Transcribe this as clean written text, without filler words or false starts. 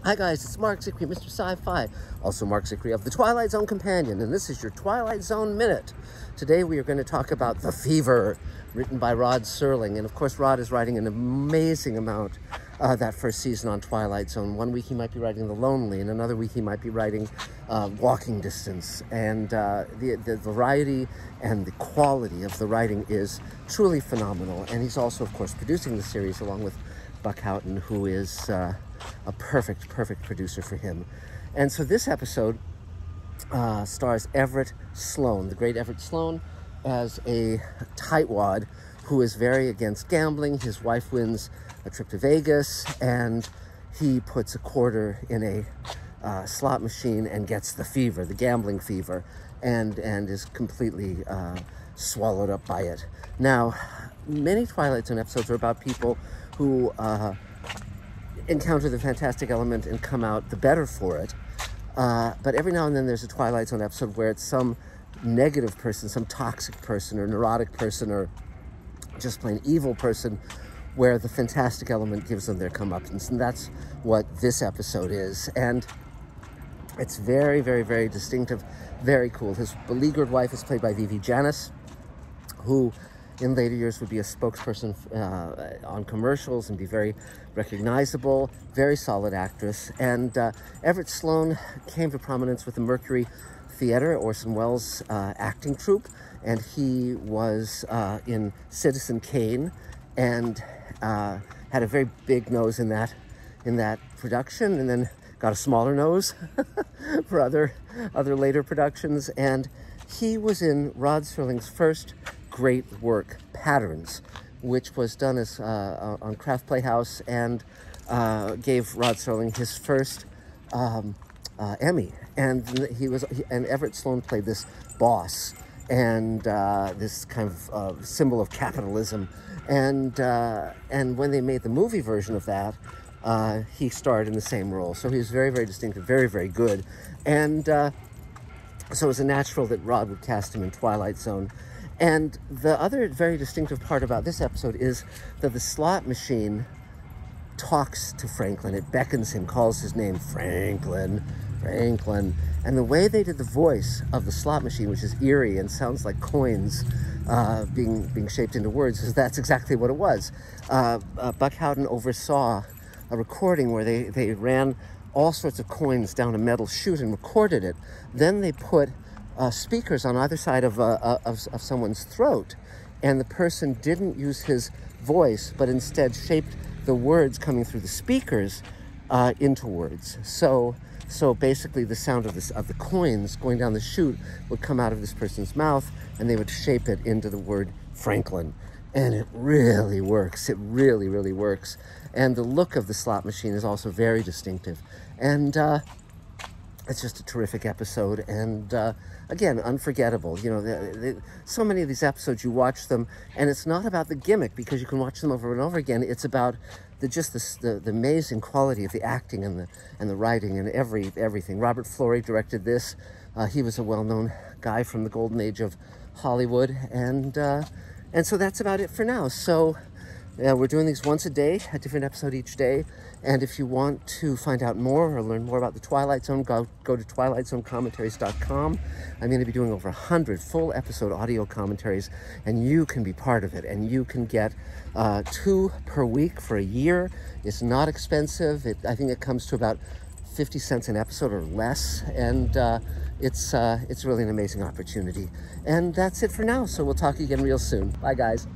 Hi guys, it's Mark Zicree, Mr. Sci-Fi, also Mark Zicree of the Twilight Zone Companion, and this is your Twilight Zone Minute. Today we are going to talk about The Fever, written by Rod Serling, and of course Rod is writing an amazing amount that first season on Twilight Zone. One week he might be writing The Lonely, and another week he might be writing Walking Distance, and the variety and the quality of the writing is truly phenomenal, and he's also of course producing the series along with Buck Houghton, who is a perfect producer for him. And so this episode stars Everett Sloane, the great Everett Sloane, as a tightwad who is very against gambling. His wife wins a trip to Vegas, and he puts a quarter in a slot machine and gets the fever, the gambling fever, and is completely swallowed up by it. Now, many Twilight Zone episodes are about people who encounter the fantastic element and come out the better for it. But every now and then there's a Twilight Zone episode where it's some negative person, some toxic person or neurotic person or just plain evil person, where the fantastic element gives them their comeuppance. And that's what this episode is. And it's very, very distinctive, very cool. His beleaguered wife is played by Vivi Janis, who in later years would be a spokesperson on commercials and be very recognizable, very solid actress. And Everett Sloane came to prominence with the Mercury Theater, Orson Welles' acting troupe, and he was in Citizen Kane and had a very big nose in that production, and then got a smaller nose for other later productions. And he was in Rod Serling's first great work, Patterns, which was done as on Kraft Playhouse, and gave Rod Serling his first Emmy. And and Everett Sloane played this boss and this kind of symbol of capitalism. And when they made the movie version of that, he starred in the same role. So he was very distinctive, very good. And so it was a natural that Rod would cast him in Twilight Zone. And the other very distinctive part about this episode is that the slot machine talks to Franklin. It beckons him, calls his name, Franklin. And the way they did the voice of the slot machine, which is eerie and sounds like coins being shaped into words, that's exactly what it was. Buck Houghton oversaw a recording where they ran all sorts of coins down a metal chute and recorded it. Then they put speakers on either side of someone's throat, and the person didn't use his voice, but instead shaped the words coming through the speakers into words. So basically the sound of the coins going down the chute would come out of this person's mouth, and they would shape it into the word Franklin. And it really works. It really works. And the look of the slot machine is also very distinctive. And it's just a terrific episode, and again, unforgettable. You know, so many of these episodes, you watch them, and it's not about the gimmick, because you can watch them over and over again. It's about the amazing quality of the acting and the writing and everything. Robert Florey directed this. He was a well-known guy from the golden age of Hollywood, and so that's about it for now. So we're doing these once a day, a different episode each day. And if you want to find out more or learn more about the Twilight Zone, go to twilightzonecommentary.com. I'm going to be doing over 100 full episode audio commentaries, and you can be part of it. And you can get 2 per week for a year. It's not expensive. I think it comes to about 50 cents an episode or less, and it's really an amazing opportunity. And that's it for now. So we'll talk again real soon. Bye, guys.